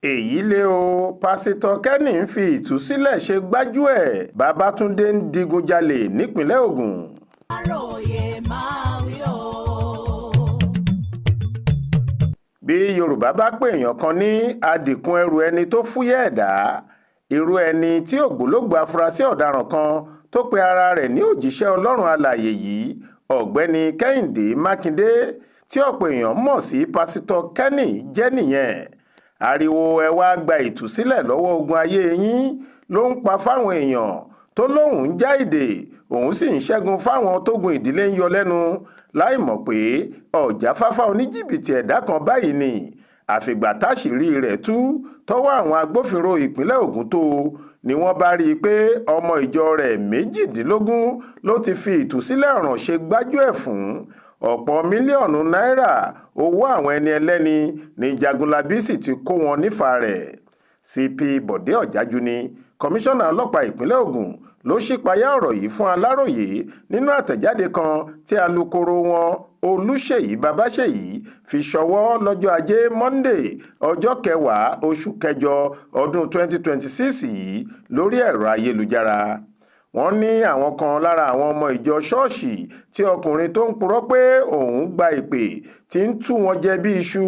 èyí lé o pásítọ̀ Kenny ń fi ìtúsílẹ̀ ṣe gbájú-ẹ̀ Babátúndé ń digunjalè nípínlẹ̀ Ògùn. Aláròyé máa wí o. bí Yorùbá bá pè èèyàn kan ní adìkún ẹrù ẹni tó fúyẹ́ ẹ̀dá, irú ẹni tí ògbólógbòó afurasí ọ̀daràn kan tó pe ara rẹ̀ ní òjíṣẹ́ Ọlọ́run alààyè yìí, ọ̀gbẹ́ni Kẹ́hìndé Mákindé tí ọ̀pọ̀ èèyàn mọ̀ sí pásítọ̀ Kenny jẹ́ nìyẹn. Ariwo ẹ wá gba ìtúsílẹ̀ lọ́wọ́ ogun ayé yín ló ń pa fáwọn èèyàn tó lóun ń já ìdè òun sì ń ṣẹ́gun fáwọn tógun ìdílé ń yọ lẹ́nu láì mọ̀ pé ọ̀jáfáfá oníjìbìtì ẹ̀dá kan báyìí ni àfìgbà táṣìírí rẹ̀ tú tọ́wọ́ àwọn agbófinró ìpínlẹ̀ Ògùn tó ni wọ́n bá rí i pé ọmọ ìjọ rẹ̀ 18 ló ti fi ìtúsílẹ̀ ọ̀ràn ṣe gbájú-ẹ̀ fún. Ọ̀pọ̀ mílíọ̀nù náírà owó àwọn ẹni ẹlẹ́ni ní Jagunlabi sì ti kó wọn nífà rẹ̀. CP Bọ̀dé Ọ̀jájú ni kọmíṣánná ọlọ́pàá ìpínlẹ̀ Ògùn ló ṣípayá ọ̀rọ̀ yìí fún Aláròyé nínú àtẹ̀jáde kan tí alukoro wọn Olúṣèyí Babáṣèyí fi ṣọwọ́ lọ́jọ́ Ajé Monday ọjọ́ 10 oṣù kẹjọ ọdún 2026 yìí lórí ẹ̀rọ ayélujára. Wọ́n ní àwọn kan lára àwọn ọmọ ìjọ ṣọ́ọ̀ṣì tí ọkùnrin tó ń purọ́ pé òun gba ìpè tí ń tú wọn jẹ bí iṣu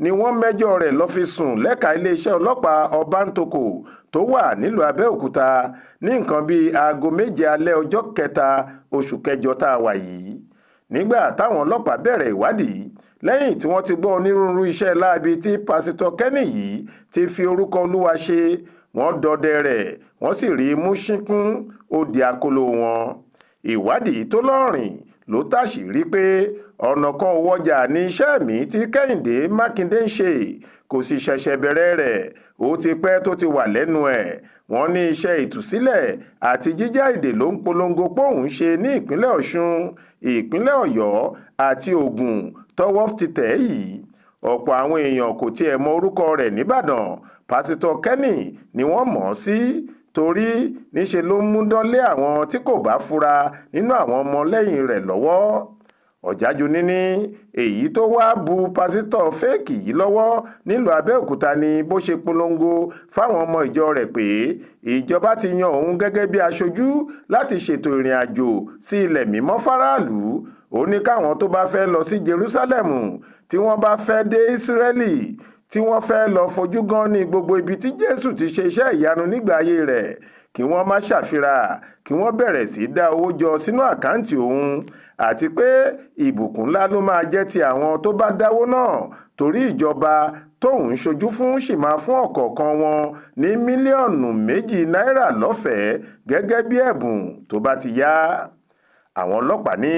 ni wọ́n mẹ́jọ rẹ̀ lọ́ fi sùn lẹ́ka iléeṣẹ́ ọlọ́pàá Ọbántòkò tó wà nílùú Abẹ́òkúta ní nǹkan bíi aago 7 alẹ́ ọjọ́ 3 oṣù kẹjọ tá a wà yìí. Nígbà táwọn ọlọ́pàá bẹ̀rẹ̀ ìwádìí lẹ́yìn tí wọ́n ti gbọ́ onírúurú iṣẹ́ láabi tí pásítọ̀ Kenny yìí ti fi orúkọ Olúwa ṣe, wọ́n dọdẹ rẹ̀ wọ́n sì rí i mú ṣínkún ó di akóló wọn. Ìwádìí tó lọ́rìn ló táṣìírí pé ọ̀nà kan ò wọjà ní iṣẹ́ mi tí Kẹ́hìndé Mákindé ń ṣe kò sì ṣẹ̀ṣẹ̀ bẹ̀rẹ̀ rẹ̀, ó ti pẹ́ tó ti wà lẹ́nu ẹ̀. Wọ́n ní iṣẹ́ ìtúsílẹ̀ àti jíjá ìdè ló ń polongo póun ṣe ní ìpínlẹ̀ Ọ̀ṣun, ìpínlẹ̀ Ọ̀yọ́ àti Ògùn tọ́wọ́ ti tẹ̀ yìí. Ọ̀pọ̀ àwọn èèyàn kò tiẹ̀ mọ orúkọ rẹ̀ nìbàdàn, pásítọ̀ Kenny ni wọ́n mọ̀ ọ́ sí torí níṣe ló ń múdán lé àwọn tí kò bá fura nínú àwọn ọmọlẹ́yìn rẹ̀ lọ́wọ́. Ọ̀jájú ní èyí tó wá bu pásítọ̀ fẹ́ẹ̀kì yìí lọ́wọ́ nílùú Abẹ́òkúta ni bó ṣe polongo fáwọn ọmọ ìjọ rẹ̀ pé ìjọba ti yan òun gẹ́gẹ́ bí aṣojú láti ṣètò ìrìn àjò sí ilẹ̀ mímọ́ fáráàlú. Ó ní káwọn tó bá fẹ́ lọ sí Jerúsálẹ́mù, tí wọ́n bá fẹ́ dé Ísírẹ́lì, tí wọ́n fẹ́ lọ fojú gan ní gbogbo ibi tí Jésù ti ṣe iṣẹ́ ìyanu nígbà ayé rẹ̀, kí wọ́n má ṣàfihàn, kí wọ́n bẹ̀rẹ̀ sí dá owó jọ sínú àkáǹtì òun, àti pé ìbùkún ńlá ló máa jẹ́ ti àwọn tó bá dáwó náà torí ìjọba tóun ń ṣojú fún sì máa fún ọ̀kọ̀ọ̀kan wọn ní mílíọ̀nù 2 náírà lọ́fẹ̀ẹ́ gẹ́gẹ́ bí ẹ̀bùn tó bá ti yá. Àwọn ọlọ́pàá ní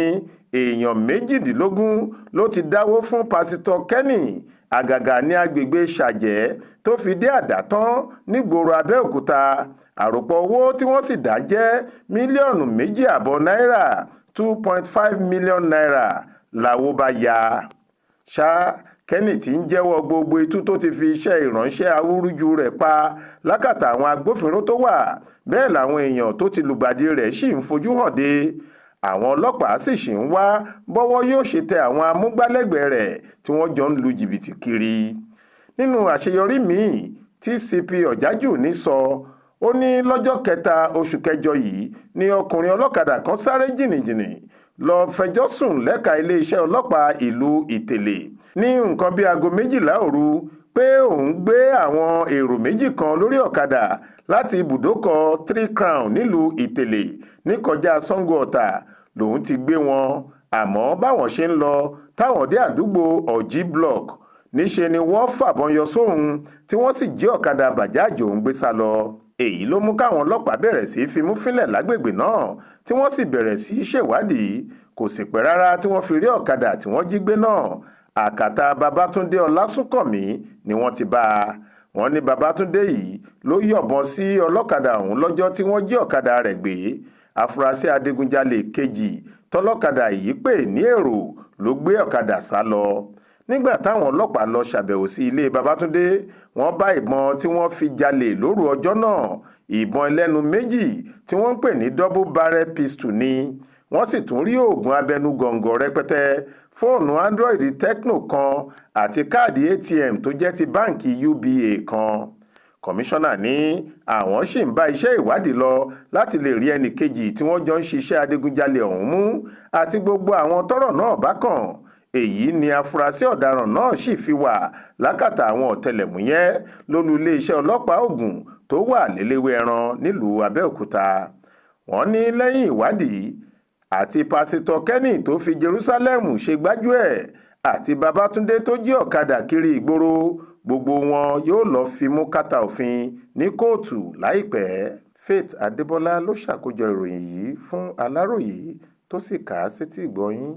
èèyàn 18 ló ti dáwó fún pásítọ̀ Kenny àgàgà ní agbègbè Ṣàjẹ́ tó fi dé Àdàtán nígboro Abẹ́òkúta. Àròpọ̀ owó tí wọ́n sì dá jẹ́ mílíọ̀nù 2.5 náírà 2.5 million naira làwo bá ya. Kenny tí ń jẹ́wọ́ gbogbo itú tó ti fi iṣẹ́ ìránṣẹ́ awúrúju rẹ̀ pa lákàtà àwọn agbófinró tó wà, bẹ́ẹ̀ làwọn èèyàn tó ti lùgbàdì rẹ̀ sì ń fojú hàn dé. Àwọn ọlọ́pàá sì ń wá bọ́wọ́ yóò ṣe tẹ àwọn amúgbálẹ́gbẹ̀ẹ́ rẹ̀ tí wọ́n jọ ń lu jìbìtì kiri. Nínú àṣeyọrí míì tí CP Ọ̀jájú ní sọ, ó ní lọ́jọ́ 3 oṣù kẹjọ yìí ni ọkùnrin ọlọ́kadà kan sáré jìnnìjìnnì lọ fẹjọ́ sùn lẹ́ka iléeṣẹ́ ọlọ́pàá ìlú Ìtẹ̀lé ní nǹkan bíi aago 12 òru pé òun gbé àwọn èrò méjì kan lórí ọ̀kadà láti ibùdókọ̀ 3 Crown nílùú Ìtẹ̀lé ní kọjá Sango Ọ̀tà lòun ti gbé wọn. Àmọ́ báwọn ṣe ń lọ táwọn dé àdúgbò Ọ̀jí block níṣe ni wọ́n fàbọn yọ sóhun tí wọ́n sì jí ọ̀kadà bàjáàjì òun gbé sá lọ. Èyí ló mú káwọn ọlọ́pàá bẹ̀rẹ̀ sí fimú fínlẹ̀ lágbègbè náà tí wọ́n sì bẹ̀rẹ̀ sí ṣèwádìí. Kò sì pẹ́ rárá tí wọ́n fi rí ọ̀kadà tí wọ́n jí gbé náà. Àkàtà Babátúndé Ọlásùnkànmí ni wọ́n ti bá a. Wọ́n ní Babátúndé yìí ló yọ̀bọ̀n sí ọlọ́kadà ọ̀hún lọ́jọ́ tí wọ́n jí ọ̀kadà rẹ̀ gbé. Afurasí adigunjalè kejì tọ́lọ́kadà yìí pè ní èrò ló gbé ọ̀kadà sá lọ. Nígbà táwọn ọlọ́pàá lọ ṣàbẹ̀wò sí ilé Babátúndé, wọ́n bá ìbọn tí wọ́n fi jalè lóru ọjọ́ náà, ìbọn ẹlẹ́nu méjì tí wọ́n ń pè ní double barrel pistol ni. Wọ́n sì tún rí oògùn abẹnugọ̀ngọ̀ rẹpẹtẹ fóònù Android Tecno kan àti káàdì ATM tó jẹ́ ti báǹkì UBA kan. Kọmíṣánná ní àwọn ṣì ń bá iṣẹ́ ìwádìí lọ láti lè rí ẹnì kejì tí wọ́n jọ ń ṣiṣẹ́ adigunjalè ọ̀hún mú àti gbogbo àwọn tọ́rọ̀ náà bá kàn. Èyí ni afurasí ọ̀daràn náà sì fi wà lákàtà àwọn ọ̀tẹlẹ̀múyẹ́ lólú iléeṣẹ́ ọlọ́pàá Ògùn tó wà lélẹ́wẹ̀ẹ́ran nílùú Abẹ́òkúta. Wọ́n ní lẹ́yìn ìwádìí àti pásítọ̀ Kenny tó fi Jerusalem ṣe gbájúẹ̀ àti Babátúndé tó jí ọ̀kadà kiri ìgboro, gbogbo wọn yóò lọ fimú kàtà òfin ní kóòtù láìpẹ́. Faith Adébọlá ló ṣàkójọ ìròyìn yìí fún Aláròyé tó sì kà á sétí ìgbọ́ yín.